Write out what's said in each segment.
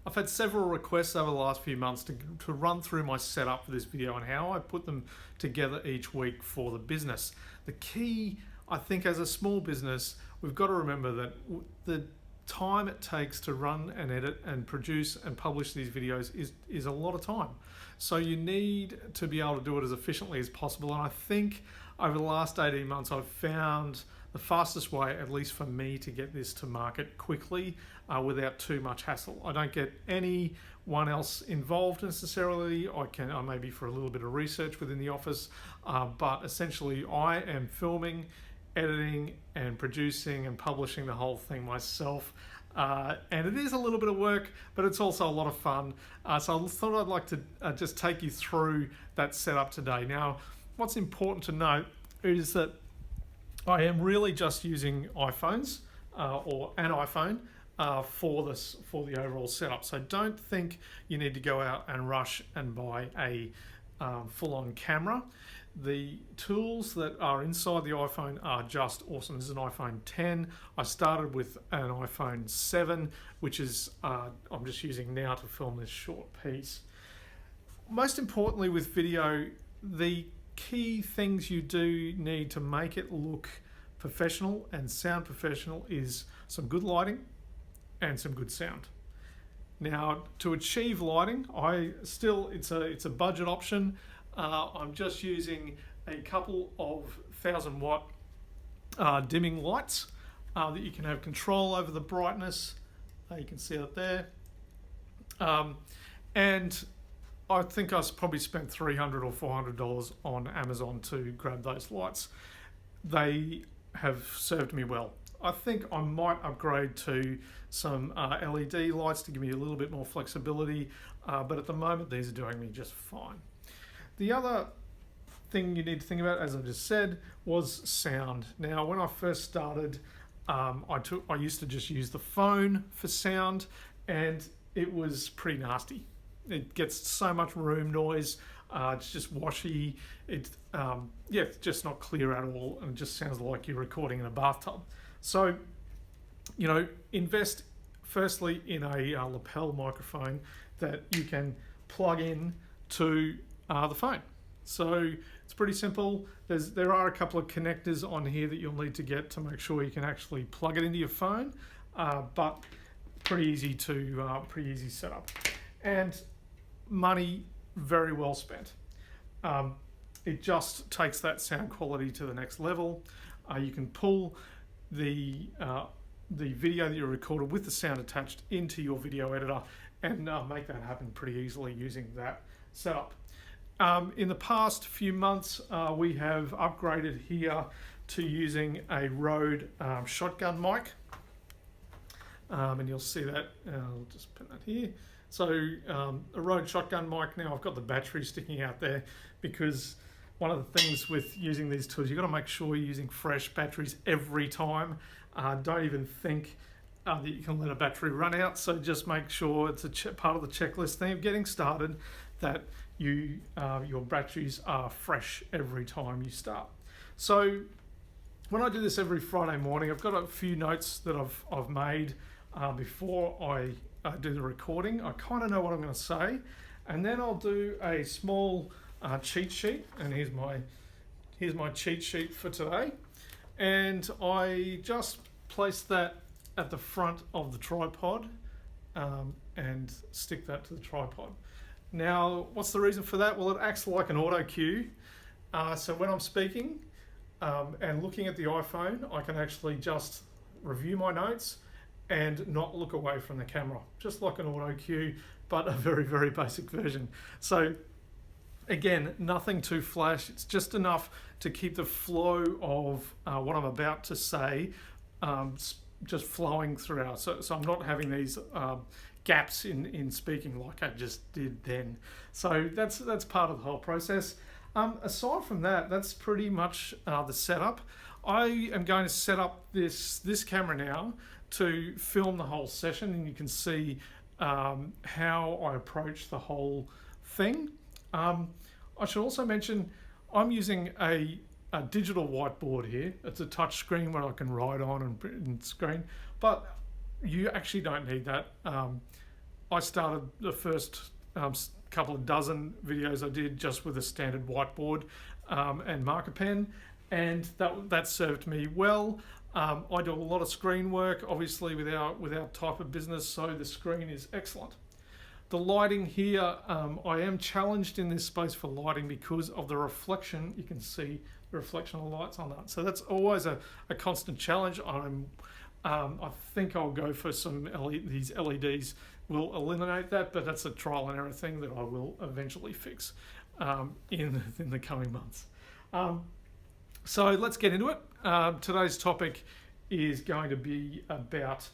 I've had several requests over the last few months to run through my setup for this video and how I put them together each week for the business. The key, I think, as a small business, we've got to remember that the time it takes to run and edit and produce and publish these videos is a lot of time. So you need to be able to do it as efficiently as possible. And I think over the last 18 months, I've found the fastest way, at least for me, to get this to market quickly without too much hassle. I don't get anyone else involved necessarily. I maybe for a little bit of research within the office, but essentially I am filming, editing and producing and publishing the whole thing myself. And it is a little bit of work, but it's also a lot of fun. So I thought I'd like to just take you through that setup today. Now, what's important to note is that I am really just using iPhones or an iPhone for the overall setup. So don't think you need to go out and rush and buy a full-on camera. The tools that are inside the iPhone are just awesome. This is an iPhone 10. I started with an iPhone 7, which is I'm just using now to film this short piece. Most importantly with video, the key things you do need to make it look professional and sound professional is some good lighting and some good sound. Now, to achieve lighting, it's a budget option. I'm just using a couple of 1,000-watt dimming lights that you can have control over the brightness. You can see it there. And I think I probably spent $300 or $400 on Amazon to grab those lights. They have served me well. I think I might upgrade to some LED lights to give me a little bit more flexibility, but at the moment these are doing me just fine. The other thing you need to think about, as I just said, was sound. Now, when I first started, I used to just use the phone for sound, and it was pretty nasty. It gets so much room noise. It's just washy. It's just not clear at all, and it just sounds like you're recording in a bathtub. So, invest firstly in a lapel microphone that you can plug in to the phone. So it's pretty simple. There are a couple of connectors on here that you'll need to get to make sure you can actually plug it into your phone, but pretty easy setup. And money very well spent. It just takes that sound quality to the next level. You can pull the video that you recorded with the sound attached into your video editor and make that happen pretty easily using that setup. In the past few months, we have upgraded here to using a Rode shotgun mic. And you'll see that, I'll just put that here. So a Rode shotgun mic. Now I've got the battery sticking out there because one of the things with using these tools, you've got to make sure you're using fresh batteries every time. Don't even think that you can let a battery run out. So just make sure it's part of the checklist thing of getting started that your batteries are fresh every time you start. So when I do this every Friday morning, I've got a few notes that I've made before I do the recording. I kind of know what I'm going to say, and then I'll do a small cheat sheet. And here's my cheat sheet for today. And I just place that at the front of the tripod and stick that to the tripod. Now, what's the reason for that? Well, it acts like an auto cue. So when I'm speaking and looking at the iPhone, I can actually just review my notes and not look away from the camera, just like an auto cue, but a very, very basic version. So again, nothing too flash. It's just enough to keep the flow of what I'm about to say just flowing throughout. So I'm not having these gaps in speaking like I just did then. So that's part of the whole process. Aside from that, that's pretty much the setup. I am going to set up this camera now to film the whole session, and you can see how I approach the whole thing. I should also mention I'm using a digital whiteboard here. It's a touch screen where I can write on and screen, but you actually don't need that. I started the first couple of dozen videos I did just with a standard whiteboard and marker pen, and that served me well. I do a lot of screen work, obviously, with our type of business, so the screen is excellent. The lighting here, I am challenged in this space for lighting because of the reflection. You can see the reflection of the lights on that. So that's always a constant challenge. I think I'll go for some these LEDs will eliminate that, but that's a trial and error thing that I will eventually fix in the coming months. So let's get into it. Today's topic is going to be about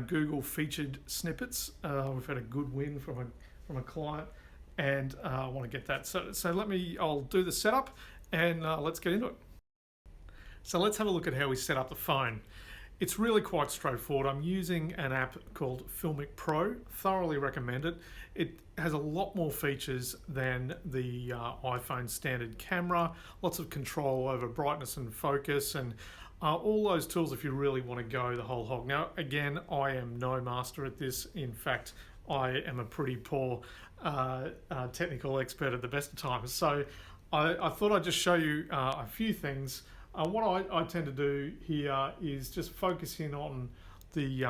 Google featured snippets. We've had a good win from a client, and I want to get that. So I'll do the setup, and let's get into it. So let's have a look at how we set up the phone. It's really quite straightforward. I'm using an app called FilmicPro. Thoroughly recommend it. It has a lot more features than the iPhone standard camera. Lots of control over brightness and focus, and all those tools if you really want to go the whole hog. Now, again, I am no master at this. In fact, I am a pretty poor technical expert at the best of times. So I thought I'd just show you a few things. What I tend to do here is just focus in on the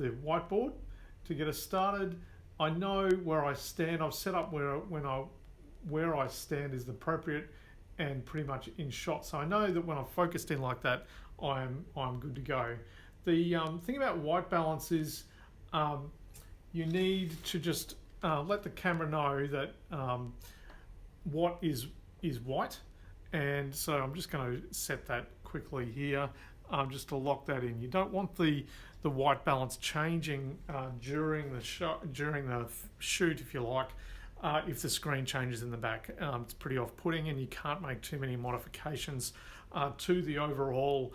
whiteboard to get us started. I know where I stand. I've set up where I stand is appropriate and pretty much in shot. So I know that when I've focused in like that, I'm good to go. The thing about white balance is you need to just let the camera know that what is white. And so I'm just going to set that quickly here just to lock that in. You don't want the white balance changing during the shoot, if you like, if the screen changes in the back. It's pretty off-putting, and you can't make too many modifications to the overall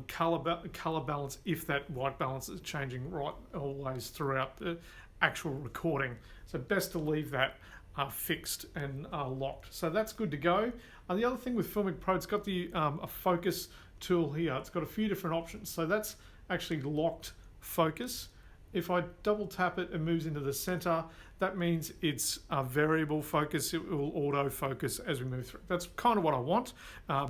color balance if that white balance is changing right always throughout the actual recording. So best to leave that fixed and locked. So that's good to go. And the other thing with FilmicPro, it's got the a focus tool here. It's got a few different options. So that's actually locked focus. If I double tap it, it moves into the center. That means it's a variable focus. It will auto focus as we move through. That's kind of what I want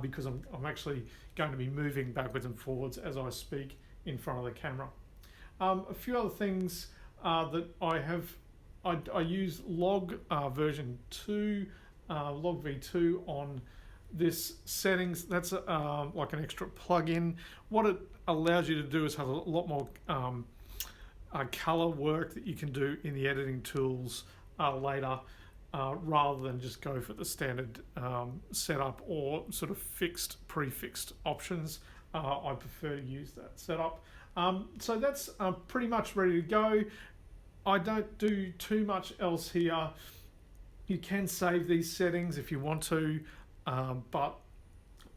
because I'm actually going to be moving backwards and forwards as I speak in front of the camera. A few other things that I have. I use log version 2, log v2 on this settings. That's like an extra plugin. What it allows you to do is have a lot more color work that you can do in the editing tools later, rather than just go for the standard setup or sort of prefixed options. I prefer to use that setup. So that's pretty much ready to go. I don't do too much else here. You can save these settings if you want to, but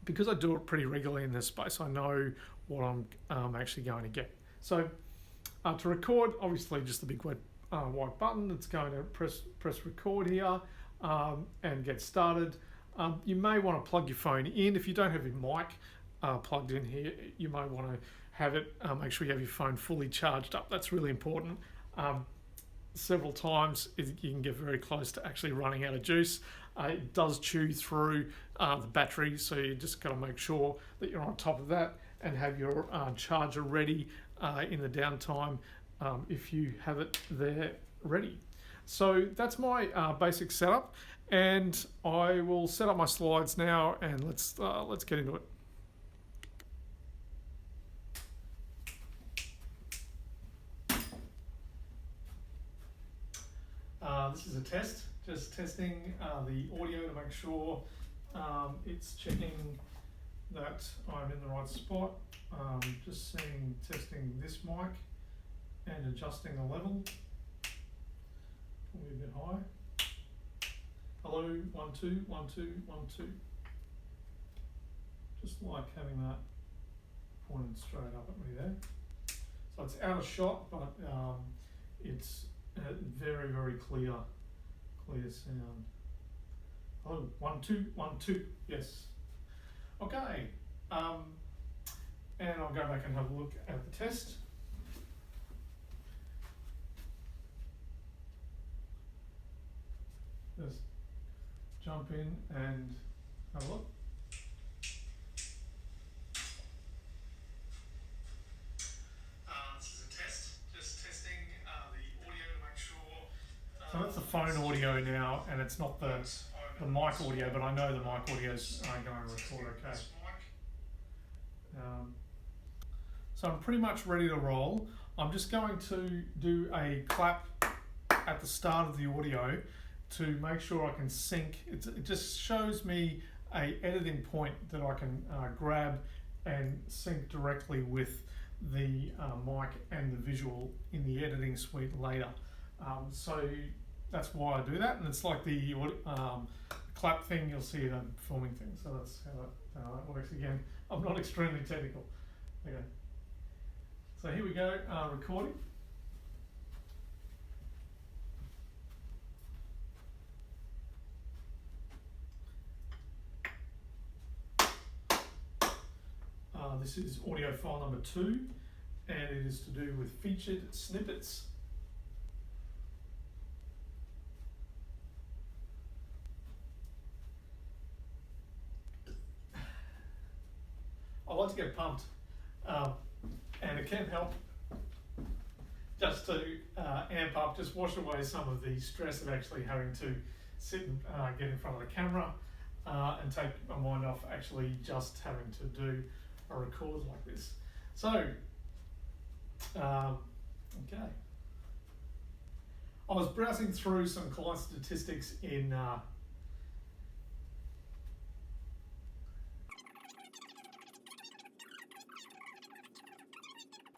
because I do it pretty regularly in this space, I know what I'm actually going to get. So to record, obviously just the big white button. It's going to press record here and get started. You may want to plug your phone in. If you don't have your mic plugged in here, you may want to have it, make sure you have your phone fully charged up. That's really important. Several times you can get very close to actually running out of juice. It does chew through the battery, so you just got to make sure that you're on top of that and have your charger ready in the downtime if you have it there ready. So that's my basic setup, and I will set up my slides now, and let's get into it. This is a test, just testing the audio to make sure it's checking that I'm in the right spot. Just testing this mic and adjusting the level. Probably a bit high. Hello, 1 2 1 2 1 2. Just like having that pointed straight up at me there. So it's out of shot, but it's very, very clear sound. Hello, 1 2 1 2. Yes. Okay. And I'll go back and have a look at the test. jump in and have a look. This is a test, just testing the audio to make sure. So that's the phone audio now, and it's not the mic audio, but I know the mic audio is going to record okay. So I'm pretty much ready to roll. I'm just going to do a clap at the start of the audio to make sure I can sync. It just shows me a editing point that I can grab and sync directly with the mic and the visual in the editing suite later. So that's why I do that, and it's like the clap thing you'll see in a filming thing. So that's how that works. Again, I'm not extremely technical. Okay. So here we go, recording. This is audio file number 2, and it is to do with featured snippets. I like to get pumped, and it can help just to amp up, just wash away some of the stress of actually having to sit and get in front of the camera and take my mind off actually just having to do a record like this. So, okay. I was browsing through some client statistics in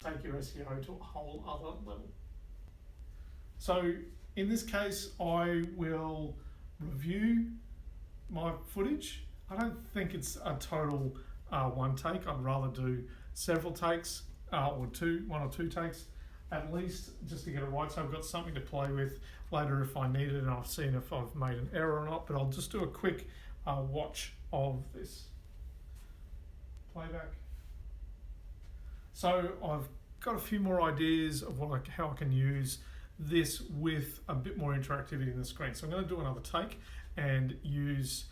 take your SEO to a whole other level. So in this case, I will review my footage. I don't think it's a total one take. I'd rather do several takes or one or two takes at least, just to get it right, so I've got something to play with later if I need it, and I've seen if I've made an error or not. But I'll just do a quick watch of this playback. So I've got a few more ideas of how I can use this with a bit more interactivity in the screen. So I'm going to do another take and use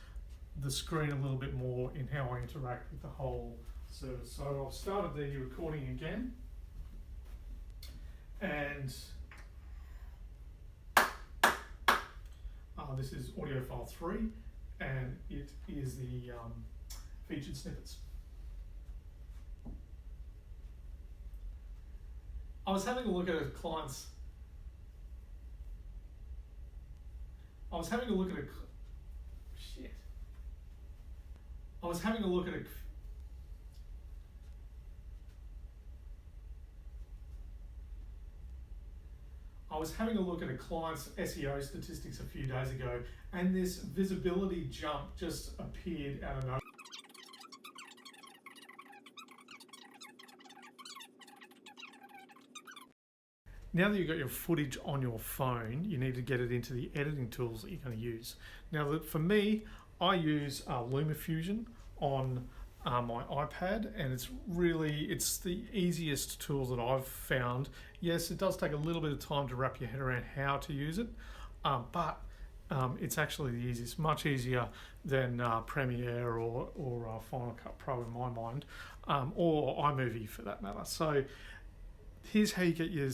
the screen a little bit more in how I interact with the whole service. So I've started the recording again, and this is audio file 3, and it is the featured snippets. I was having a look at a client's. I was having a look at a client's SEO statistics a few days ago, and this visibility jump just appeared out of nowhere. Now that you've got your footage on your phone, you need to get it into the editing tools that you're going to use. Now, for me, I use Luma Fusion on my iPad, and it's the easiest tool that I've found. Yes, it does take a little bit of time to wrap your head around how to use it, but it's actually the easiest, much easier than Premiere or Final Cut Pro in my mind, or iMovie for that matter. So here's how you get your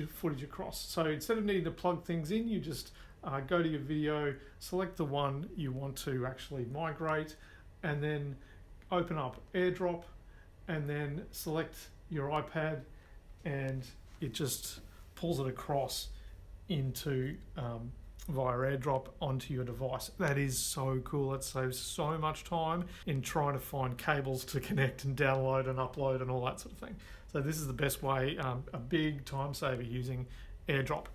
footage across. So instead of needing to plug things in, you just go to your video, select the one you want to actually migrate, and then open up AirDrop, and then select your iPad, and it just pulls it across into via AirDrop onto your device. That is so cool. It saves so much time in trying to find cables to connect and download and upload and all that sort of thing. So this is the best way, a big time saver using AirDrop.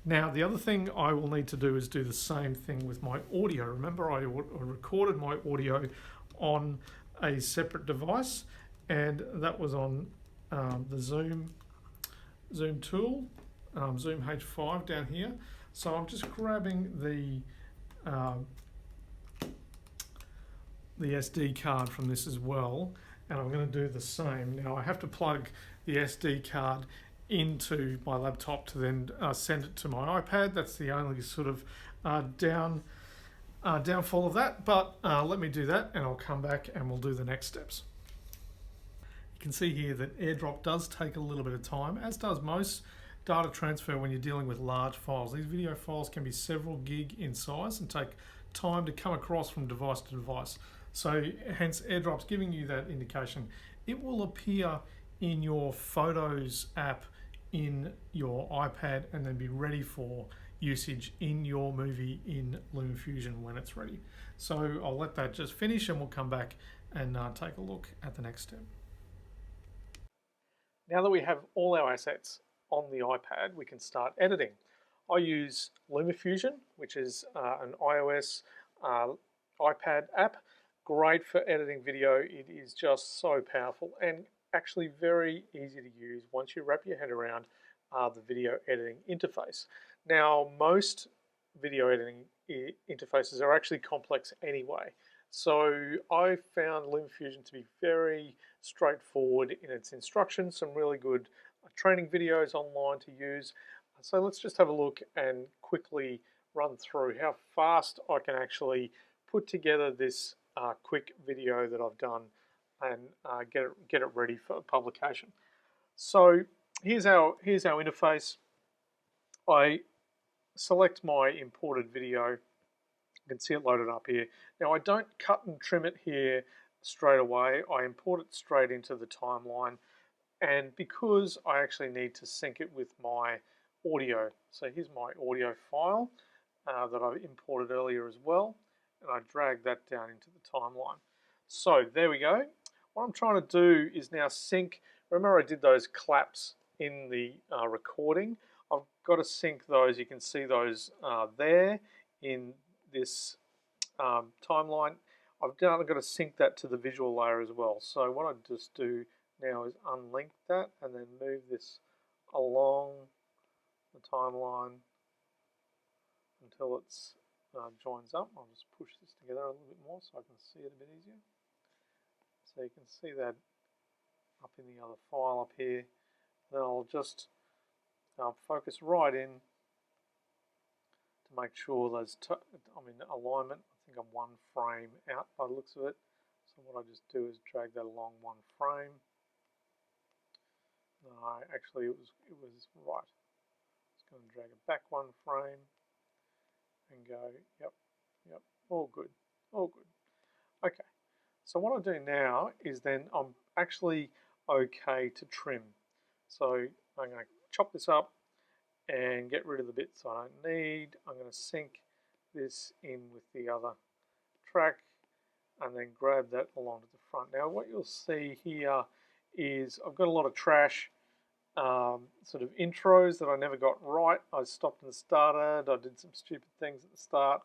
Now, the other thing I will need to do is do the same thing with my audio. Remember, I recorded my audio on a separate device, and that was on the Zoom tool, Zoom H5 down here. So I'm just grabbing the SD card from this as well, and I'm going to do the same. Now I have to plug the SD card into my laptop to then send it to my iPad. That's the only sort of downfall of that, but let me do that and I'll come back and we'll do the next steps. You can see here that AirDrop does take a little bit of time, as does most data transfer when you're dealing with large files. These video files can be several gig in size and take time to come across from device to device. So hence AirDrop's giving you that indication. It will appear in your Photos app in your iPad and then be ready for usage in your movie in Luma Fusion when it's ready. So I'll let that just finish and we'll come back and take a look at the next step. Now that we have all our assets on the iPad, we can start editing. I use Luma Fusion, which is an iOS iPad app. Great for editing video. It is just so powerful and actually very easy to use once you wrap your head around the video editing interface. Now, most video editing interfaces are actually complex anyway. So I found Luma Fusion to be very straightforward in its instructions, some really good training videos online to use. So let's just have a look and quickly run through how fast I can actually put together this quick video that I've done and get it ready for publication. So here's our interface. I select my imported video. You can see it loaded up here. Now I don't cut and trim it here straight away. I import it straight into the timeline, and because I actually need to sync it with my audio. So here's my audio file that I imported earlier as well, and I drag that down into the timeline. So there we go. What I'm trying to do is now sync. Remember I did those claps in the recording. I've got to sync those. You can see those there in this timeline. I've got to sync that to the visual layer as well. So what I just do now is unlink that and then move this along the timeline until it joins up. I'll just push this together a little bit more so I can see it a bit easier. So you can see that up in the other file up here. Then I'll just focus right in to make sure those, alignment. I think I'm one frame out by the looks of it. So what I just do is drag that along one frame. No, actually it was right. Just going to drag it back one frame and go, yep, all good, all good. Okay, so what I do now is then I'm actually okay to trim. So I'm going to chop this up and get rid of the bits I don't need. I'm going to sync this in with the other track and then grab that along to the front. Now what you'll see here is I've got a lot of trash sort of intros that I never got right. I stopped and started. I did some stupid things at the start.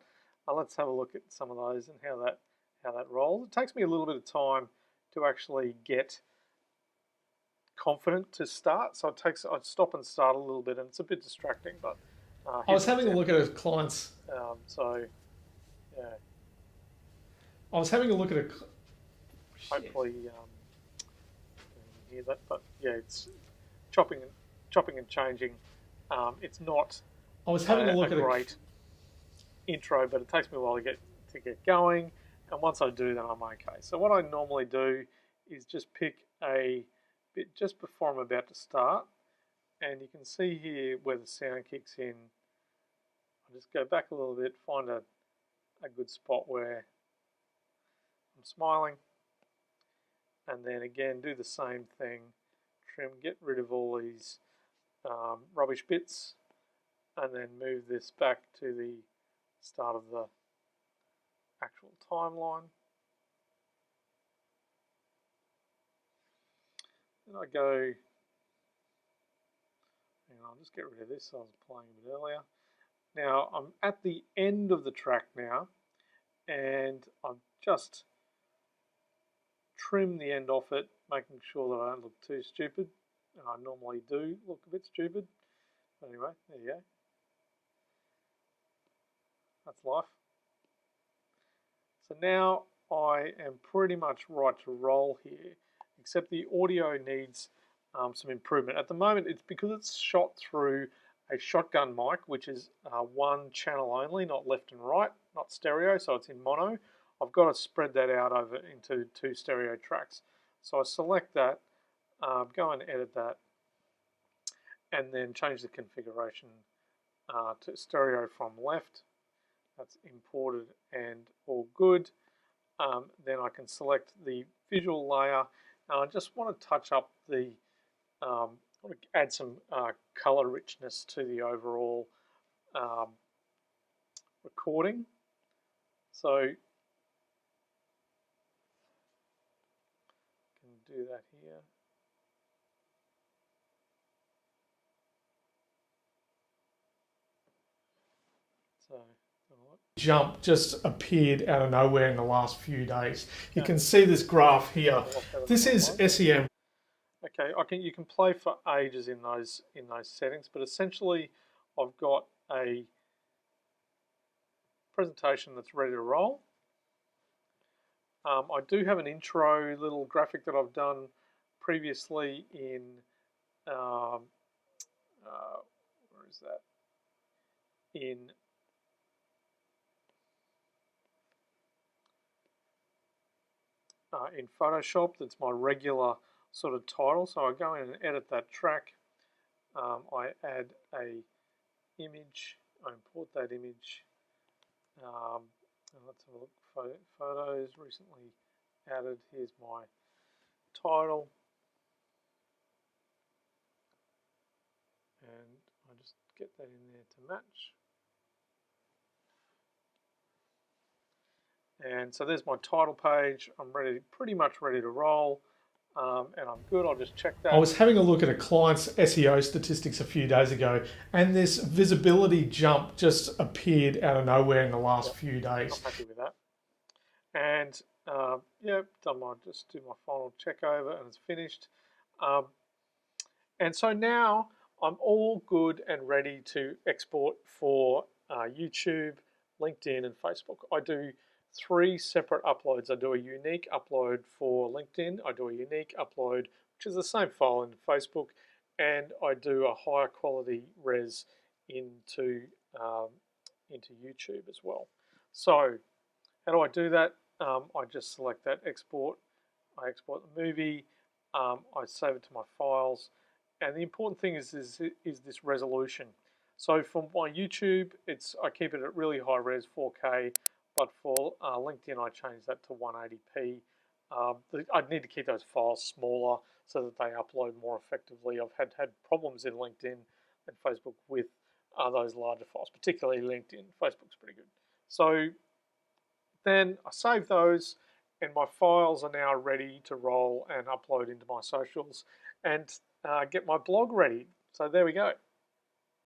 Let's have a look at some of those and how that rolls. It takes me a little bit of time to actually get confident to start, so I'd stop and start a little bit, and it's a bit distracting. But I was having a look at a client's. So yeah, I was having a look at a. Hopefully, hear that, but yeah, it's chopping and changing. It's not. I was having a look at great intro, but it takes me a while to get going, and once I do, then I'm okay. So what I normally do is just pick a bit just before I'm about to start, and you can see here where the sound kicks in. I just go back a little bit, find a good spot where I'm smiling, and then again do the same thing, trim, get rid of all these rubbish bits, and then move this back to the start of the actual timeline. Then I go, and I'll just get rid of this, I was playing a bit earlier. Now I'm at the end of the track now, and I've just trimmed the end off it, making sure that I don't look too stupid, and I normally do look a bit stupid. But anyway, there you go. That's life. So now I am pretty much right to roll here, except the audio needs some improvement. At the moment, it's because it's shot through a shotgun mic, which is one channel only, not left and right, not stereo, so it's in mono. I've got to spread that out over into 2 stereo tracks. So I select that, go and edit that, and then change the configuration to stereo from left. That's imported and all good. Then I can select the visual layer. I just want to touch up the, I want to add some color richness to the overall recording. So I can do that here. So jump just appeared out of nowhere in the last few days. You can see this graph here. This is SEM. Okay, you can play for ages in those settings, but essentially I've got a presentation that's ready to roll. I do have an intro little graphic that I've done previously in where is that? In Photoshop. That's my regular sort of title. So I go in and edit that track. I add a image. I import that image. Let's have a look. Photos recently added. Here's my title. And I just get that in there to match. And so there's my title page. I'm pretty much ready to roll. And I'm good. I'll just check that. I was having a look at a client's SEO statistics a few days ago, and this visibility jump just appeared out of nowhere in the last few days. I'm happy with that. And yeah, I'll just do my final check over, and it's finished. And so now I'm all good and ready to export for YouTube, LinkedIn, and Facebook. I do 3 separate uploads. I do a unique upload for LinkedIn. I do a unique upload, which is the same file in Facebook, and I do a higher quality res into YouTube as well. So how do I do that? I just select that export. I export the movie. I save it to my files. And the important thing is this resolution. So for my YouTube, I keep it at really high res, 4K. But for LinkedIn, I change that to 180p. I'd need to keep those files smaller so that they upload more effectively. I've had problems in LinkedIn and Facebook with those larger files, particularly LinkedIn. Facebook's pretty good. So then I save those, and my files are now ready to roll and upload into my socials and get my blog ready. So there we go.